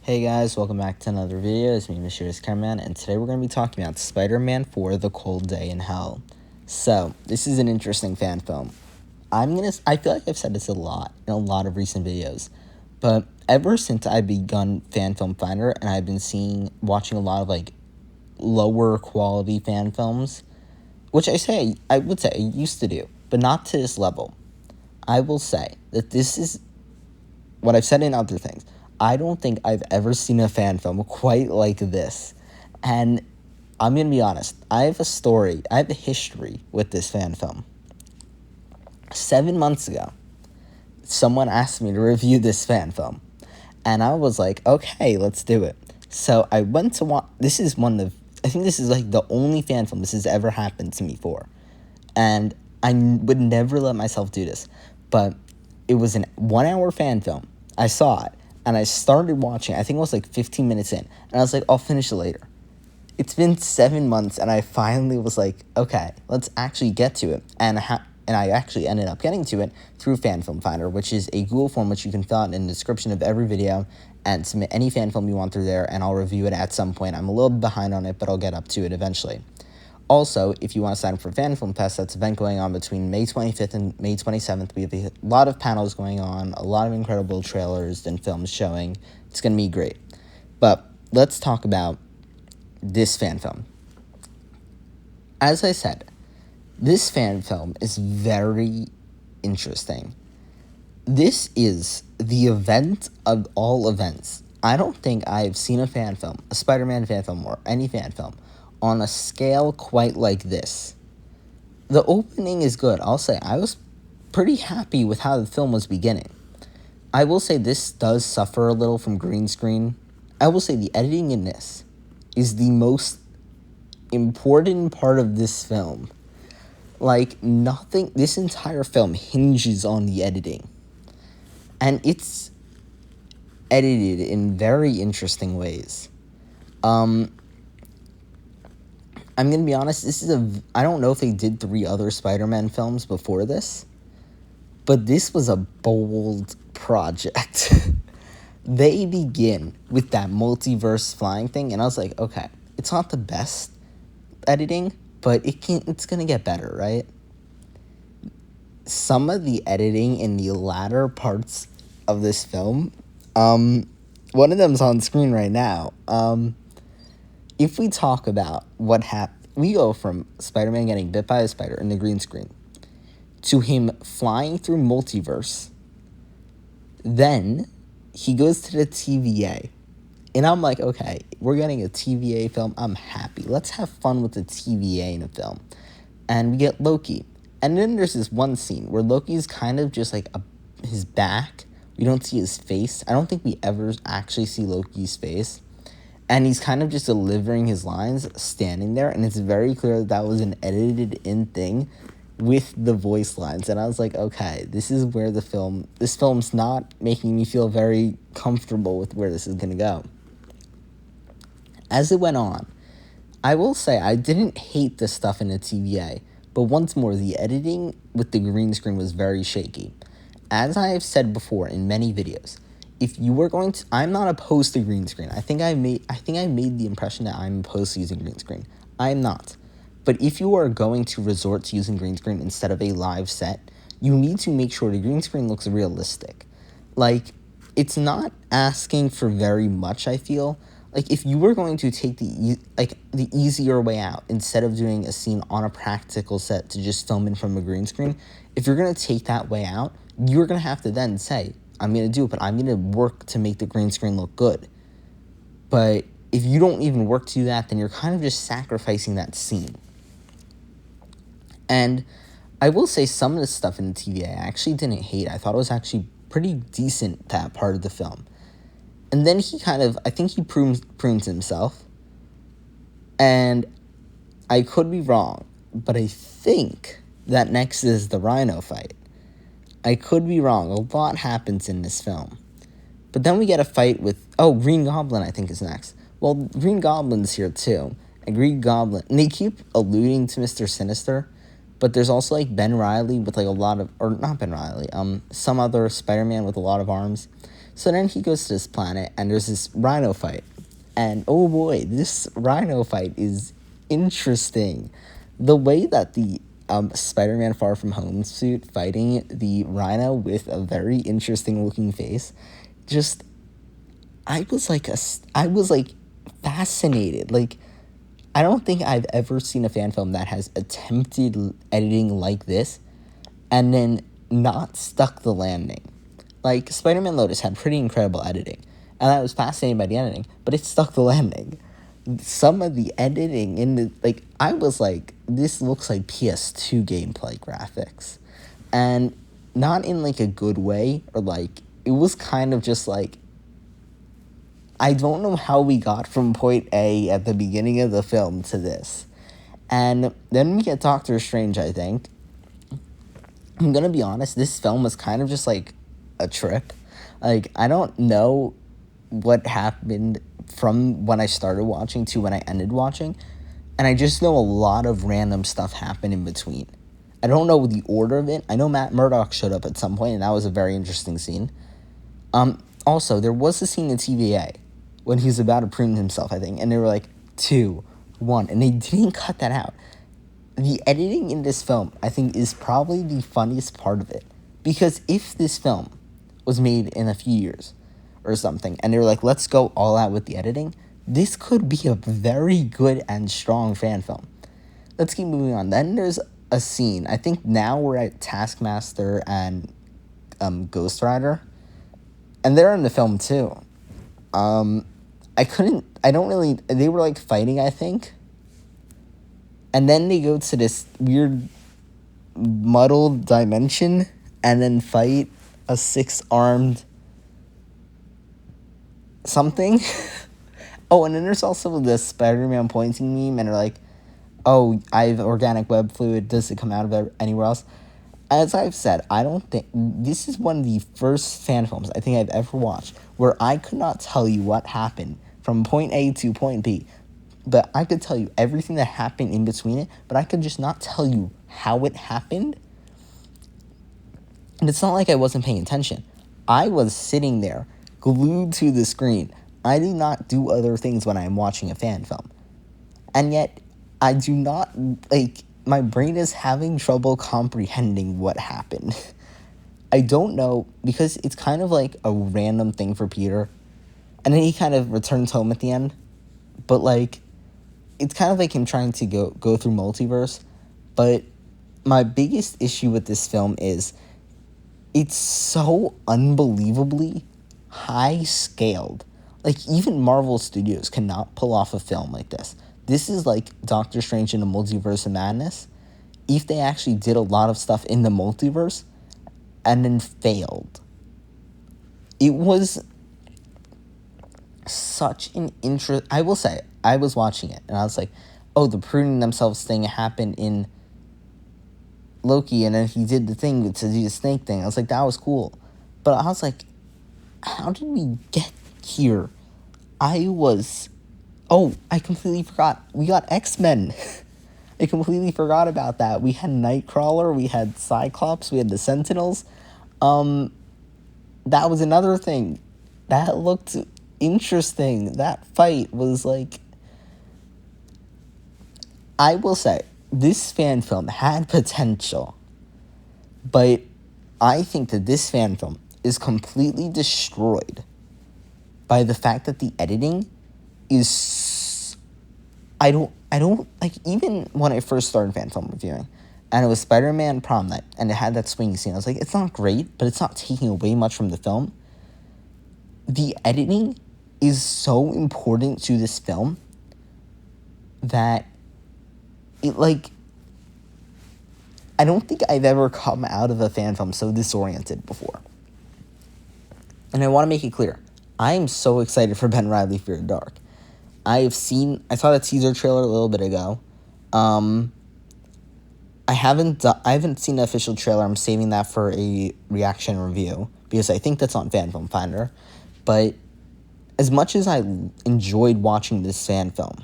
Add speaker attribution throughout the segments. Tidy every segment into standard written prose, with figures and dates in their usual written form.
Speaker 1: Hey guys, welcome back to another video. It's me, Mysterious Cameraman, and today we're going to be talking about Spider-Man 4: The Cold Day in Hell. So, this is an interesting fan film. I feel like I've said this a lot in a lot of recent videos, but ever since I've begun Fan Film Finder and I've been watching a lot of lower quality fan films, which I would say I used to do, but not to this level. I will say that this is what I've said in other things. I don't think I've ever seen a fan film quite like this. And I'm going to be honest, I have a history with this fan film. 7 months ago, someone asked me to review this fan film. And I was like, okay, let's do it. So I went to watch, I think this is like the only fan film this has ever happened to me for. And I would never let myself do this. But it was an 1 hour fan film. I saw it. And I started watching, I think it was like 15 minutes in. And I was like, I'll finish it later. It's been 7 months, and I finally was like, okay, let's actually get to it. And I actually ended up getting to it through Fan Film Finder, which is a Google form which you can fill out in the description of every video and submit any fan film you want through there, and I'll review it at some point. I'm a little behind on it, but I'll get up to it eventually. Also, if you want to sign up for Fan Film Fest, that's an event going on between May 25th and May 27th. We have a lot of panels going on, a lot of incredible trailers and films showing. It's going to be great. But let's talk about this fan film. As I said, this fan film is very interesting. This is the event of all events. I don't think I've seen a fan film, a Spider-Man fan film, or any fan film on a scale quite like this. The opening is good. I'll say I was pretty happy with how the film was beginning. I will say this does suffer a little from green screen. I will say the editing in this is the most important part of this film. This entire film hinges on the editing. And it's edited in very interesting ways. I'm going to be honest, I don't know if they did 3 other Spider-Man films before this, but this was a bold project. They begin with that multiverse flying thing, and I was like, okay, it's not the best editing, but it's going to get better, right? Some of the editing in the latter parts of this film, one of them's on screen right now. If we talk about what happened, we go from Spider-Man getting bit by a spider in the green screen to him flying through multiverse. Then he goes to the TVA. And I'm like, okay, we're getting a TVA film. I'm happy. Let's have fun with the TVA in a film. And we get Loki. And then there's this one scene where Loki's kind of just like his back. We don't see his face. I don't think we ever actually see Loki's face. And he's kind of just delivering his lines standing there. And it's very clear that was an edited in thing with the voice lines. And I was like, okay, this is where this film's not making me feel very comfortable with where this is going to go. As it went on, I will say I didn't hate the stuff in the TVA. But once more, the editing with the green screen was very shaky. As I have said before in many videos, if you were going to, I'm not opposed to green screen. I think I made the impression that I'm opposed to using green screen. I'm not. But if you are going to resort to using green screen instead of a live set, you need to make sure the green screen looks realistic. It's not asking for very much, I feel. If you were going to take the easier way out, instead of doing a scene on a practical set to just film in from a green screen, if you're going to take that way out, you're going to have to then say, I'm going to do it, but I'm going to work to make the green screen look good. But if you don't even work to do that, then you're kind of just sacrificing that scene. And I will say some of the stuff in the TVA I actually didn't hate. I thought it was actually pretty decent, that part of the film. And then I think he prunes himself. And I could be wrong, but I think that next is the Rhino fight. I could be wrong. A lot happens in this film. But then we get a fight with, Green Goblin, I think, is next. Well, Green Goblin's here, too. And Green Goblin, and they keep alluding to Mr. Sinister, but there's also, Ben Reilly with, a lot of, or not Ben Reilly, some other Spider-Man with a lot of arms. So then he goes to this planet, and there's this rhino fight. And oh boy, this rhino fight is interesting. The way that the Spider-Man Far From Home suit fighting the rhino with a very interesting looking face, just I was like fascinated. Like, I don't think I've ever seen a fan film that has attempted editing like this and then not stuck the landing. Like, Spider-Man Lotus had pretty incredible editing, and I was fascinated by the editing, but it stuck the landing. Some of the editing in the, like, I was like, this looks like PS2 gameplay graphics. And not in, like, a good way, or, like, it was kind of just, like, I don't know how we got from point A at the beginning of the film to this. And then we get Doctor Strange, I think. I'm gonna be honest, this film was kind of just like a trip. Like, I don't know what happened from when I started watching to when I ended watching. And I just know a lot of random stuff happened in between. I don't know the order of it. I know Matt Murdock showed up at some point, and that was a very interesting scene. Also, there was a scene in TVA when he was about to prune himself, I think, and they were like, 2, 1, and they didn't cut that out. The editing in this film, I think, is probably the funniest part of it. Because if this film was made in a few years or something, and they were like, let's go all out with the editing, this could be a very good and strong fan film. Let's keep moving on. Then there's a scene. I think now we're at Taskmaster and Ghost Rider. And they're in the film, too. They were, like, fighting, I think. And then they go to this weird muddled dimension and then fight a 6-armed something. Oh, and then there's also the Spider-Man pointing meme, and they're like, oh, I have organic web fluid. Does it come out of anywhere else? As I've said, I don't think... This is one of the first fan films I think I've ever watched where I could not tell you what happened from point A to point B. But I could tell you everything that happened in between it, but I could just not tell you how it happened. And it's not like I wasn't paying attention. I was sitting there, glued to the screen. I do not do other things when I'm watching a fan film. And yet, I do not, like, my brain is having trouble comprehending what happened. I don't know, because it's kind of like a random thing for Peter. And then he kind of returns home at the end. But, like, it's kind of like him trying to go through multiverse. But my biggest issue with this film is it's so unbelievably high-scaled. Like, even Marvel Studios cannot pull off a film like this. This is like Doctor Strange in the Multiverse of Madness if they actually did a lot of stuff in the multiverse and then failed. It was such an interest. I will say, I was watching it, and I was like, oh, the pruning themselves thing happened in Loki, and then he did the thing to do the snake thing. I was like, that was cool. But I was like, how did we get here? I completely forgot. We got X-Men. I completely forgot about that. We had Nightcrawler, we had Cyclops, we had the Sentinels. That was another thing. That looked interesting. That fight was like... I will say, this fan film had potential, but I think that this fan film is completely destroyed by the fact that the editing is... I don't, like, even when I first started fan film reviewing, and it was Spider-Man Prom Night, and it had that swinging scene, I was like, it's not great, but it's not taking away much from the film. The editing is so important to this film that it, like, I don't think I've ever come out of a fan film so disoriented before. And I want to make it clear, I am so excited for Ben Reilly Fear the Dark. I saw the teaser trailer a little bit ago. I haven't seen the official trailer. I'm saving that for a reaction review because I think that's on Fan Film Finder. But as much as I enjoyed watching this fan film,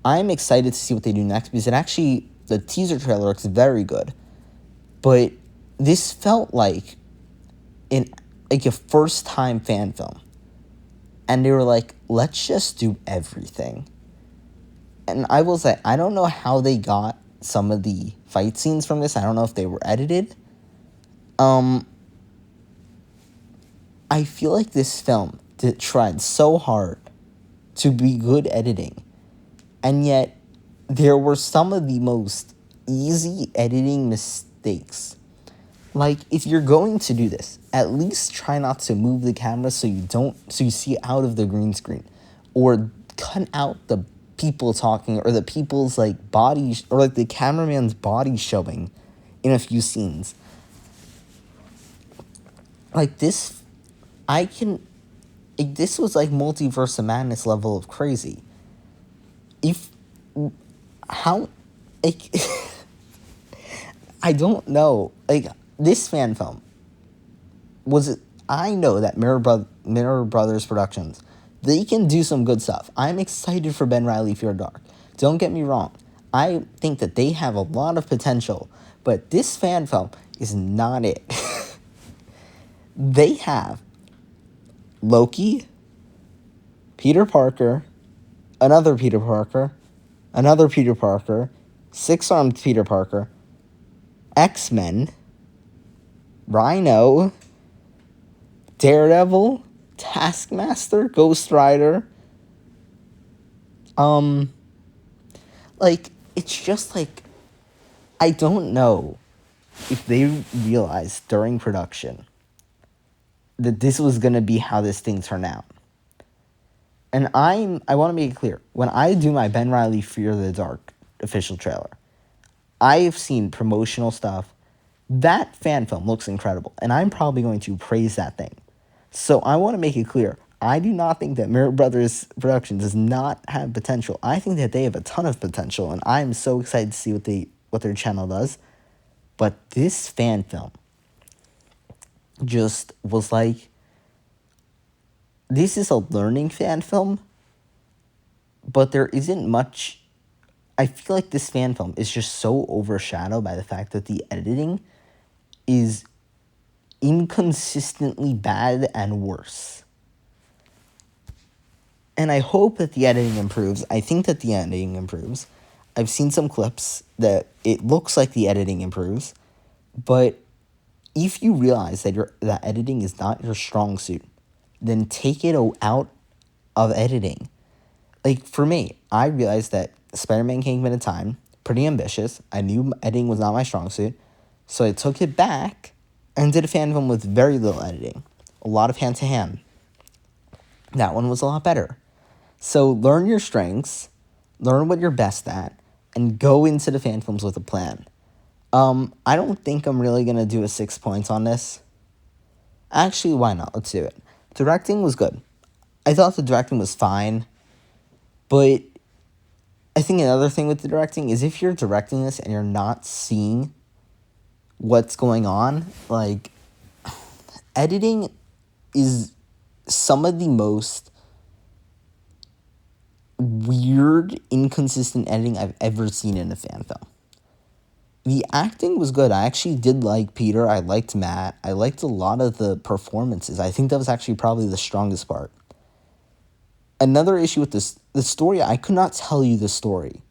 Speaker 1: I'm excited to see what they do next because the teaser trailer looks very good. But this felt like like a first time fan film. And they were like, let's just do everything. And I will say, I don't know how they got some of the fight scenes from this. I don't know if they were edited. I feel like this film tried so hard to be good editing. And yet, there were some of the most easy editing mistakes. Like, if you're going to do this, at least try not to move the camera so you see out of the green screen. Or cut out the people talking, or the people's, like, bodies, or, like, the cameraman's body showing in a few scenes. Like, this was, like, Multiverse of Madness level of crazy. Like, I don't know. Like, this fan film I know that Mirror Brothers Productions, they can do some good stuff. I'm excited for Ben Reilly Fear Dark. Don't get me wrong. I think that they have a lot of potential, but this fan film is not it. They have Loki, Peter Parker, another Peter Parker, Six-Armed Peter Parker, X-Men, Rhino, Daredevil, Taskmaster, Ghost Rider. Like, it's just like, I don't know if they realized during production that this was going to be how this thing turned out. And I want to make it clear, when I do my Ben Reilly Fear the Dark official trailer, I've seen promotional stuff. That fan film looks incredible, and I'm probably going to praise that thing. So I want to make it clear, I do not think that Mirror Brothers Productions does not have potential. I think that they have a ton of potential, and I'm so excited to see what their channel does. But this fan film just was like, this is a learning fan film, but there isn't much. I feel like this fan film is just so overshadowed by the fact that the editing is inconsistently bad and worse. And I hope that the editing improves. I think that the editing improves. I've seen some clips that it looks like the editing improves. But if you realize that editing is not your strong suit, then take it out of editing. Like, for me, I realized that Spider-Man Kingpin of Time, pretty ambitious. I knew editing was not my strong suit. So I took it back and did a fan film with very little editing. A lot of hand-to-hand. That one was a lot better. So learn your strengths, learn what you're best at, and go into the fan films with a plan. I don't think I'm really going to do a 6 points on this. Actually, why not? Let's do it. Directing was good. I thought the directing was fine. But I think another thing with the directing is if you're directing this and you're not seeing what's going on, like, editing is some of the most weird, inconsistent editing I've ever seen in a fan film. The acting was good. I actually did like Peter. I liked Matt. I liked a lot of the performances. I think that was actually probably the strongest part. Another issue with the story, I could not tell you the story.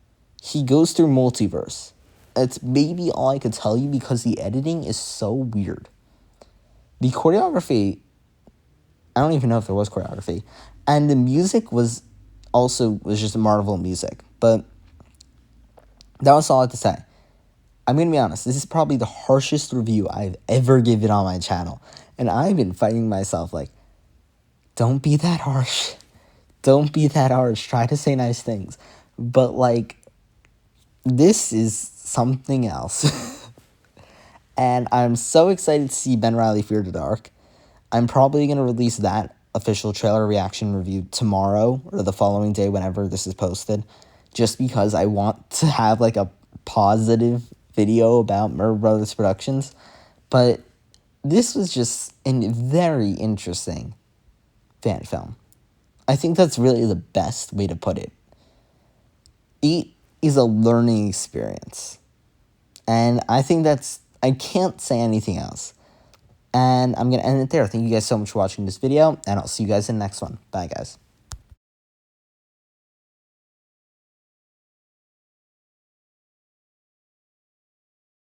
Speaker 1: He goes through multiverse. It's maybe all I could tell you because the editing is so weird. The choreography, I don't even know if there was choreography. And the music was just a Marvel music. But that was all I had to say. I'm going to be honest, this is probably the harshest review I've ever given on my channel. And I've been fighting myself like, don't be that harsh. Don't be that harsh. Try to say nice things. But, like, this is something else. And I'm so excited to see Ben Reilly Fear the Dark. I'm probably going to release that official trailer reaction review tomorrow or the following day whenever this is posted. Just because I want to have, like, a positive video about Mirror Brothers Productions. But this was just a very interesting fan film. I think that's really the best way to put it. It is a learning experience. And I think I can't say anything else. And I'm going to end it there. Thank you guys so much for watching this video, and I'll see you guys in the next one. Bye, guys.